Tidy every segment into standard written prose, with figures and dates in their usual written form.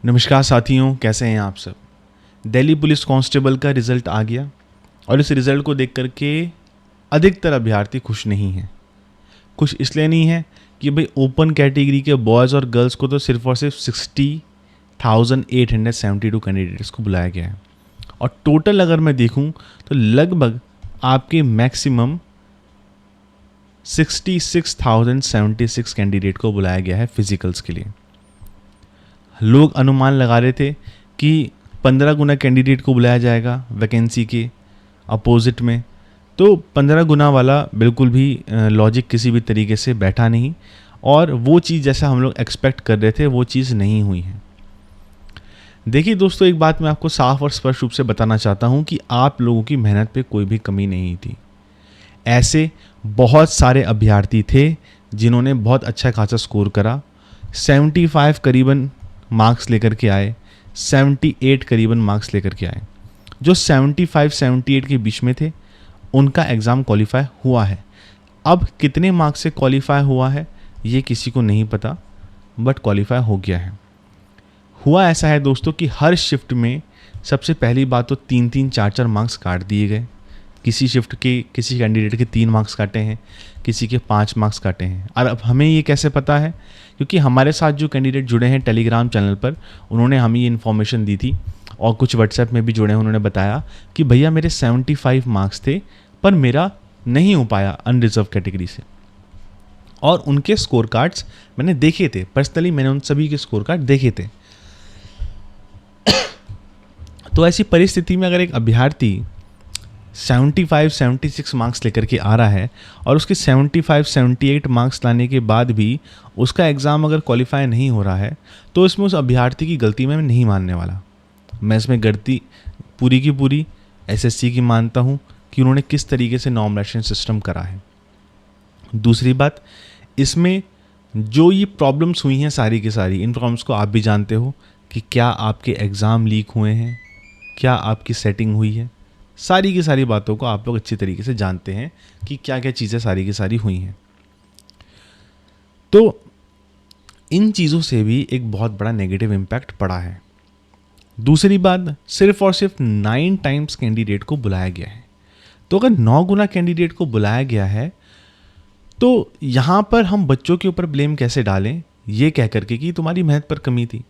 नमस्कार साथियों, कैसे हैं आप सब। दिल्ली पुलिस कांस्टेबल का रिज़ल्ट आ गया और इस रिज़ल्ट को देख कर के अधिकतर अभ्यर्थी खुश नहीं हैं। खुश इसलिए नहीं है कि भाई ओपन कैटेगरी के बॉयज़ और गर्ल्स को तो सिर्फ और सिर्फ 60,872 कैंडिडेट्स को बुलाया गया है और टोटल अगर मैं देखूं तो लगभग आपके मैक्सिमम 66,076 कैंडिडेट को बुलाया गया है फिजिकल्स के लिए। लोग अनुमान लगा रहे थे कि 15 गुना कैंडिडेट को बुलाया जाएगा वैकेंसी के अपोजिट में, तो 15 गुना वाला बिल्कुल भी लॉजिक किसी भी तरीके से बैठा नहीं और वो चीज़ जैसा हम लोग एक्सपेक्ट कर रहे थे वो चीज़ नहीं हुई है। देखिए दोस्तों, एक बात मैं आपको साफ और स्पष्ट रूप से बताना चाहता हूँ कि आप लोगों की मेहनत पे कोई भी कमी नहीं थी। ऐसे बहुत सारे अभ्यर्थी थे जिन्होंने बहुत अच्छा खासा स्कोर करा, 75 करीबन मार्क्स लेकर के आए, 78 करीबन मार्क्स लेकर के आए। जो 75-78 के बीच में थे उनका एग्ज़ाम क्वालिफाई हुआ है। अब कितने मार्क्स से क्वालिफाई हुआ है ये किसी को नहीं पता, बट क्वालिफाई हो गया है। हुआ ऐसा है दोस्तों कि हर शिफ्ट में सबसे पहली बात तो 3-3, 4-4 मार्क्स काट दिए गए। किसी शिफ्ट के किसी कैंडिडेट के 3 मार्क्स काटे हैं, किसी के 5 मार्क्स काटे हैं। और अब हमें ये कैसे पता है? क्योंकि हमारे साथ जो कैंडिडेट जुड़े हैं टेलीग्राम चैनल पर, उन्होंने हमें ये इन्फॉर्मेशन दी थी और कुछ व्हाट्सएप में भी जुड़े हैं, उन्होंने बताया कि भैया मेरे 75 मार्क्स थे पर मेरा नहीं हो पाया अनरिजर्व कैटेगरी से। और उनके स्कोर कार्ड्स मैंने देखे थे, पर्सनली मैंने उन सभी के स्कोर कार्ड देखे थे। तो ऐसी परिस्थिति में अगर एक अभ्यर्थी 75-76 मार्क्स लेकर के आ रहा है और उसके 75-78 मार्क्स लाने के बाद भी उसका एग्ज़ाम अगर क्वालिफाई नहीं हो रहा है तो इसमें उस अभ्यर्थी की गलती मैं नहीं मानने वाला। मैं इसमें गलती पूरी की पूरी एसएससी की मानता हूँ कि उन्होंने किस तरीके से नॉमिनेशन सिस्टम करा है। दूसरी बात, इसमें जो ये प्रॉब्लम्स हुई हैं सारी की सारी, इन प्रॉब्लम्स को आप भी जानते हो कि क्या आपके एग्ज़ाम लीक हुए हैं, क्या आपकी सेटिंग हुई है, सारी की सारी बातों को आप लोग अच्छी तरीके से जानते हैं कि क्या क्या चीज़ें सारी की सारी हुई हैं। तो इन चीज़ों से भी एक बहुत बड़ा नेगेटिव इम्पैक्ट पड़ा है। दूसरी बात, सिर्फ और सिर्फ 9 टाइम्स कैंडिडेट को बुलाया गया है। तो अगर 9 गुना कैंडिडेट को बुलाया गया है तो यहाँ पर हम बच्चों के ऊपर ब्लेम कैसे डालें ये कह करके कि तुम्हारी मेहनत पर कमी थी।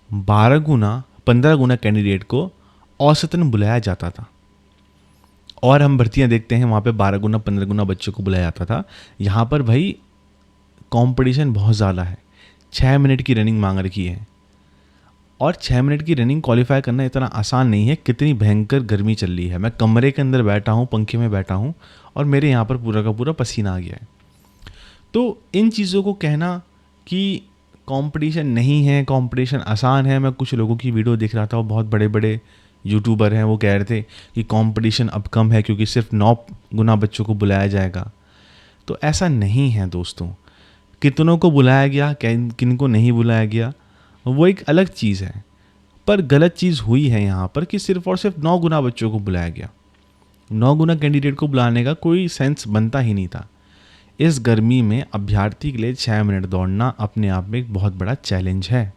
12 गुना 15 गुना कैंडिडेट को औसतन बुलाया जाता था और हम भर्तियां देखते हैं वहाँ पे 12 गुना 15 गुना बच्चों को बुलाया जाता था। यहाँ पर भाई कंपटीशन बहुत ज़्यादा है। 6 मिनट की रनिंग मांग रखी है और 6 मिनट की रनिंग क्वालिफाई करना इतना आसान नहीं है। कितनी भयंकर गर्मी चल रही है, मैं कमरे के अंदर बैठा हूँ, पंखे में बैठा हूँ और मेरे यहाँ पर पूरा का पूरा पसीना आ गया है। तो इन चीज़ों को कहना कि कंपटीशन नहीं है, कंपटीशन आसान है, मैं कुछ लोगों की वीडियो देख रहा था, वो बहुत बड़े बड़े यूट्यूबर हैं, वो कह रहे थे कि कंपटीशन अब कम है क्योंकि सिर्फ 9 गुना बच्चों को बुलाया जाएगा। तो ऐसा नहीं है दोस्तों। कितनों को बुलाया गया, किन को नहीं बुलाया गया, वो एक अलग चीज़ है। पर गलत चीज़ हुई है यहाँ पर कि सिर्फ और सिर्फ 9 गुना बच्चों को बुलाया गया। 9 गुना कैंडिडेट को बुलाने का कोई सेंस बनता ही नहीं था। इस गर्मी में अभ्यर्थी के लिए 6 मिनट दौड़ना अपने आप में एक बहुत बड़ा चैलेंज है।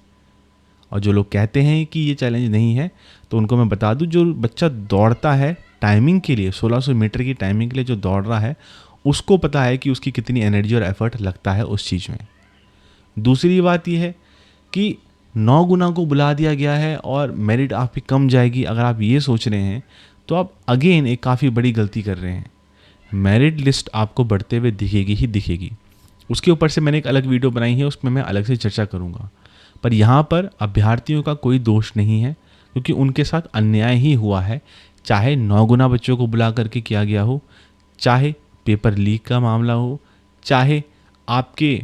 और जो लोग कहते हैं कि ये चैलेंज नहीं है, तो उनको मैं बता दूं, जो बच्चा दौड़ता है टाइमिंग के लिए, 1600 मीटर की टाइमिंग के लिए जो दौड़ रहा है, उसको पता है कि उसकी कितनी एनर्जी और एफर्ट लगता है उस चीज़ में। दूसरी बात यह है कि 9 गुना को बुला दिया गया है और मेरिट आपकी कम जाएगी, अगर आप ये सोच रहे हैं तो आप अगेन एक काफ़ी बड़ी गलती कर रहे हैं। मेरिट लिस्ट आपको बढ़ते हुए दिखेगी ही दिखेगी। उसके ऊपर से मैंने एक अलग वीडियो बनाई है, उसमें मैं अलग से चर्चा करूँगा। पर यहाँ पर अभ्यर्थियों का कोई दोष नहीं है क्योंकि उनके साथ अन्याय ही हुआ है। चाहे 9 गुना बच्चों को बुला करके किया गया हो, चाहे पेपर लीक का मामला हो, चाहे आपके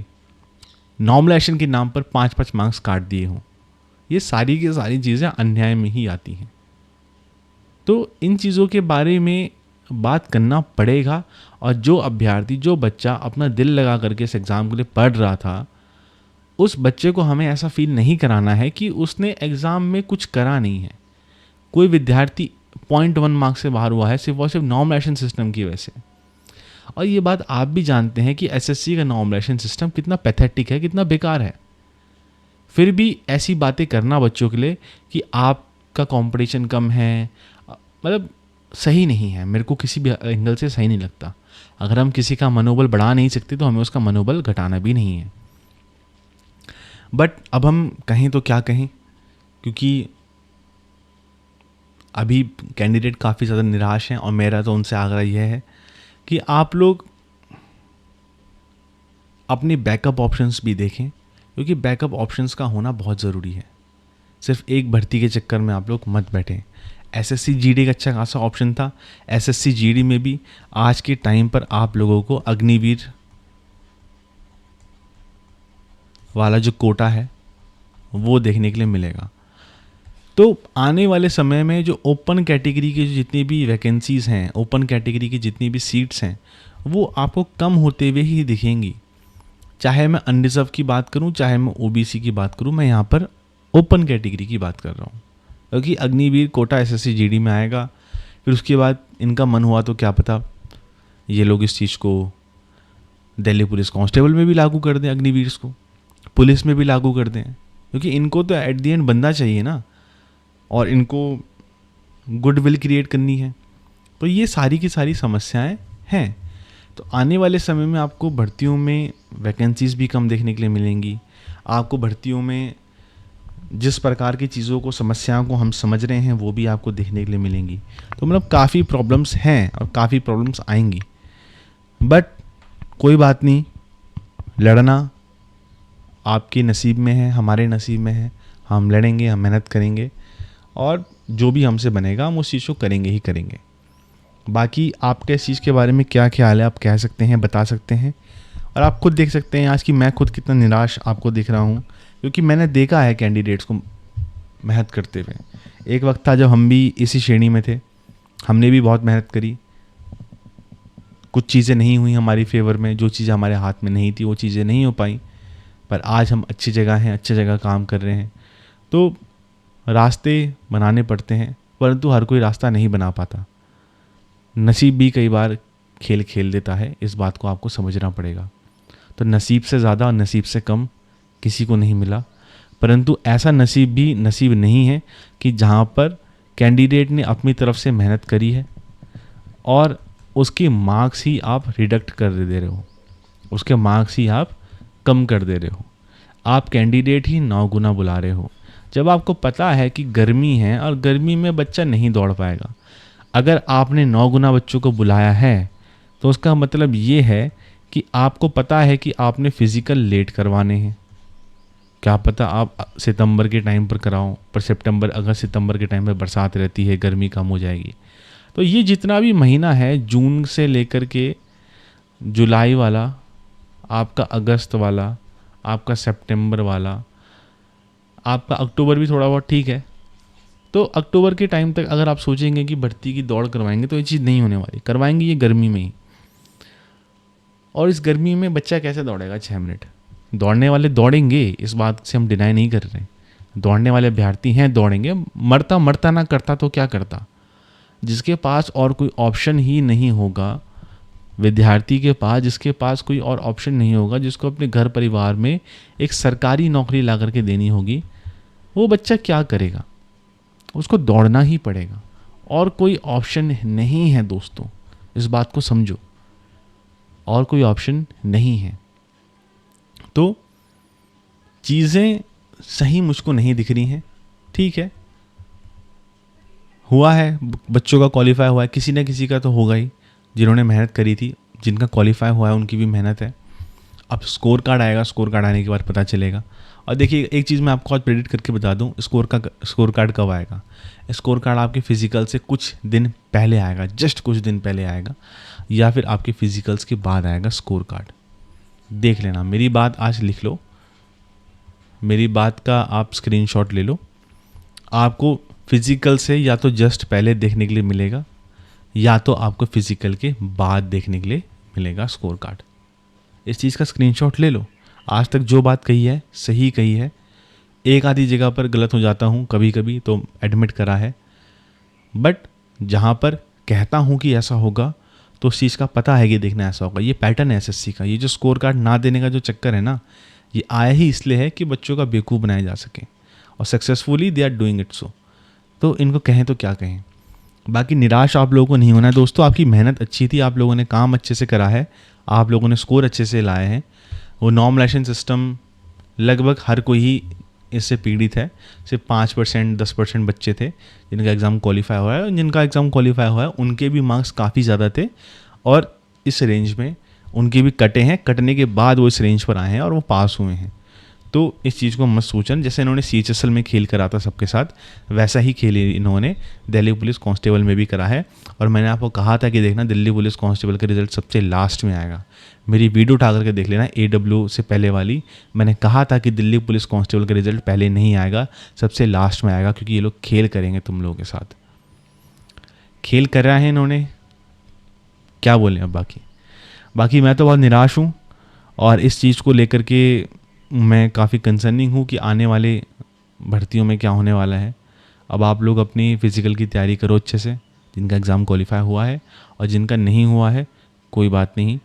नॉमिनेशन के नाम पर 5-5 मार्क्स काट दिए हों, ये सारी की सारी चीज़ें अन्याय में ही आती हैं। तो इन चीज़ों के बारे में बात करना पड़ेगा और जो अभ्यर्थी, जो बच्चा अपना दिल लगा करके इस एग्ज़ाम के लिए पढ़ रहा था, उस बच्चे को हमें ऐसा फील नहीं कराना है कि उसने एग्ज़ाम में कुछ करा नहीं है। कोई विद्यार्थी 0.1 मार्क्स से बाहर हुआ है सिर्फ और सिर्फ नॉमिनेशन सिस्टम की वजह से। और ये बात आप भी जानते हैं कि एसएससी का नॉमिनेशन सिस्टम कितना पैथेटिक है, कितना बेकार है। फिर भी ऐसी बातें करना बच्चों के लिए कि आपका कंपटीशन कम है, मतलब सही नहीं है। मेरे को किसी भी एंगल से सही नहीं लगता। अगर हम किसी का मनोबल बढ़ा नहीं सकते तो हमें उसका मनोबल घटाना भी नहीं है। बट अब हम कहें तो क्या कहें, क्योंकि अभी कैंडिडेट काफ़ी ज़्यादा निराश हैं और मेरा तो उनसे आग्रह यह है कि आप लोग अपने बैकअप ऑप्शंस भी देखें, क्योंकि बैकअप ऑप्शंस का होना बहुत ज़रूरी है। सिर्फ एक भर्ती के चक्कर में आप लोग मत बैठें। एसएससी जीडी का अच्छा खासा ऑप्शन था। एसएससी जीडी में भी आज के टाइम पर आप लोगों को अग्निवीर वाला जो कोटा है वो देखने के लिए मिलेगा। तो आने वाले समय में जो ओपन कैटेगरी की जितनी भी वैकेंसीज़ हैं, ओपन कैटेगरी की जितनी भी सीट्स हैं, वो आपको कम होते हुए ही दिखेंगी। चाहे मैं अनरिजर्व की बात करूं, चाहे मैं ओबीसी की बात करूं, मैं यहाँ पर ओपन कैटेगरी की बात कर रहा हूँ। क्योंकि अग्निवीर कोटा एसएससी जीडी में आएगा, फिर उसके बाद इनका मन हुआ तो क्या पता ये लोग इस चीज़ को दिल्ली पुलिस कांस्टेबल में भी लागू कर दें, अग्निवीर को पुलिस में भी लागू कर दें, क्योंकि इनको तो एट दी एंड बंदा चाहिए ना, और इनको गुडविल क्रिएट करनी है। तो ये सारी की सारी समस्याएं हैं। तो आने वाले समय में आपको भर्तियों में वैकेंसीज़ भी कम देखने के लिए मिलेंगी। आपको भर्तियों में जिस प्रकार की चीज़ों को, समस्याओं को हम समझ रहे हैं वो भी आपको देखने के लिए मिलेंगी। तो मतलब काफ़ी प्रॉब्लम्स हैं और काफ़ी प्रॉब्लम्स आएंगी। बट कोई बात नहीं, लड़ना आपके नसीब में है, हमारे नसीब में है। हम लड़ेंगे, हम मेहनत करेंगे और जो भी हमसे बनेगा हम उस चीज़ को करेंगे ही करेंगे। बाकी आपके इस चीज़ के बारे में क्या ख्याल है, आप कह सकते हैं, बता सकते हैं। और आप खुद देख सकते हैं आज कि मैं खुद कितना निराश आपको दिख रहा हूँ, क्योंकि मैंने देखा है कैंडिडेट्स को मेहनत करते हुए। एक वक्त था जब हम भी इसी श्रेणी में थे, हमने भी बहुत मेहनत करी, कुछ चीज़ें नहीं हुई हमारी फेवर में, जो चीज़ें हमारे हाथ में नहीं थी वो चीज़ें नहीं हो पाई। पर आज हम अच्छी जगह हैं, अच्छी जगह काम कर रहे हैं। तो रास्ते बनाने पड़ते हैं, परंतु हर कोई रास्ता नहीं बना पाता। नसीब भी कई बार खेल खेल देता है, इस बात को आपको समझना पड़ेगा। तो नसीब से ज़्यादा और नसीब से कम किसी को नहीं मिला, परंतु ऐसा नसीब भी नसीब नहीं है कि जहाँ पर कैंडिडेट ने अपनी तरफ से मेहनत करी है और उसके मार्क्स ही आप रिडक्ट कर दे रहे हो, उसके मार्क्स ही आप कम कर दे रहे हो। आप कैंडिडेट ही 9 गुना बुला रहे हो, जब आपको पता है कि गर्मी है और गर्मी में बच्चा नहीं दौड़ पाएगा। अगर आपने 9 गुना बच्चों को बुलाया है तो उसका मतलब ये है कि आपको पता है कि आपने फिज़िकल लेट करवाने हैं। क्या पता आप सितंबर के टाइम पर कराओ, पर सितंबर, अगस्त सितंबर के टाइम पर बरसात रहती है, गर्मी कम हो जाएगी। तो ये जितना भी महीना है, जून से लेकर के जुलाई वाला, आपका अगस्त वाला, आपका सितंबर वाला, आपका अक्टूबर भी थोड़ा बहुत ठीक है। तो अक्टूबर के टाइम तक अगर आप सोचेंगे कि भर्ती की दौड़ करवाएंगे तो ये चीज़ नहीं होने वाली। करवाएंगे ये गर्मी में ही, और इस गर्मी में बच्चा कैसे दौड़ेगा 6 मिनट? दौड़ने वाले दौड़ेंगे, इस बात से हम डिनाई नहीं कर रहे। दौड़ने वाले अभ्यर्थी हैं, दौड़ेंगे। मरता मरता ना करता तो क्या करता? जिसके पास और कोई ऑप्शन ही नहीं होगा, विद्यार्थी के पास जिसके पास कोई और ऑप्शन नहीं होगा, जिसको अपने घर परिवार में एक सरकारी नौकरी ला करके देनी होगी, वो बच्चा क्या करेगा? उसको दौड़ना ही पड़ेगा, और कोई ऑप्शन नहीं है दोस्तों, इस बात को समझो, और कोई ऑप्शन नहीं है। तो चीज़ें सही मुझको नहीं दिख रही हैं। ठीक है, हुआ है, बच्चों का क्वालिफाई हुआ है, किसी न किसी का तो होगा ही। जिन्होंने मेहनत करी थी, जिनका क्वालिफाई हुआ है, उनकी भी मेहनत है। अब स्कोर कार्ड आएगा, स्कोर कार्ड आने के बाद पता चलेगा। और देखिए, एक चीज़ मैं आपको आज प्रेडिक्ट करके बता दूं, स्कोर कार्ड कब आएगा। स्कोर कार्ड आपके फिजिकल से कुछ दिन पहले आएगा, जस्ट कुछ दिन पहले आएगा, या फिर आपके फिजिकल्स के बाद आएगा स्कोर कार्ड। देख लेना, मेरी बात आज लिख लो, मेरी बात का आप स्क्रीनशॉट ले लो। आपको फिजिकल से या तो जस्ट पहले देखने के लिए मिलेगा, या तो आपको फिजिकल के बाद देखने के लिए मिलेगा स्कोर कार्ड। इस चीज़ का स्क्रीनशॉट ले लो। आज तक जो बात कही है सही कही है, एक आधी जगह पर गलत हो जाता हूँ कभी कभी, तो एडमिट करा है। बट जहाँ पर कहता हूँ कि ऐसा होगा, तो उस चीज़ का पता है कि देखना ऐसा होगा। ये पैटर्न है एसएससी का। ये जो स्कोर कार्ड ना देने का जो चक्कर है ना, ये आया ही इसलिए है कि बच्चों का बेवकूफ़ बनाया जा सके, और successfully they are doing it so. तो इनको कहें तो क्या कहें। बाकी निराश आप लोगों को नहीं होना है दोस्तों, आपकी मेहनत अच्छी थी, आप लोगों ने काम अच्छे से करा है, आप लोगों ने स्कोर अच्छे से लाए हैं। वो नॉर्मलाइजेशन सिस्टम लगभग हर कोई ही इससे पीड़ित है। सिर्फ 5% 10% बच्चे थे जिनका एग्ज़ाम क्वालिफाई हुआ है, और जिनका एग्ज़ाम क्वालिफाई हुआ है उनके भी मार्क्स काफ़ी ज़्यादा थे, और इस रेंज में उनके भी कटे हैं, कटने के बाद वो इस रेंज पर आए हैं और वो पास हुए हैं। तो इस चीज़ को मत सोचन, जैसे इन्होंने CHSL में खेल करा था सबके साथ, वैसा ही खेल इन्होंने दिल्ली पुलिस कांस्टेबल में भी करा है। और मैंने आपको कहा था कि देखना दिल्ली पुलिस कांस्टेबल का रिजल्ट सबसे लास्ट में आएगा। मेरी वीडियो उठा करके देख लेना AW से पहले वाली, मैंने कहा था कि दिल्ली पुलिस कांस्टेबल का रिजल्ट पहले नहीं आएगा, सबसे लास्ट में आएगा, क्योंकि ये लोग खेल करेंगे तुम लोगों के साथ। खेल कर रहा है इन्होंने, क्या बोलें अब। बाकी मैं तो बहुत निराश हूँ, और इस चीज़ को लेकर के मैं काफ़ी कंसर्निंग हूँ कि आने वाले भर्तियों में क्या होने वाला है। अब आप लोग अपनी फ़िज़िकल की तैयारी करो अच्छे से, जिनका एग्ज़ाम क्वालिफाई हुआ है, और जिनका नहीं हुआ है कोई बात नहीं,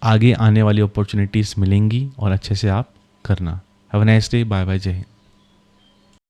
आगे आने वाली अपॉर्चुनिटीज़ मिलेंगी और अच्छे से आप करना। Have a nice day, bye bye, जय हिंद।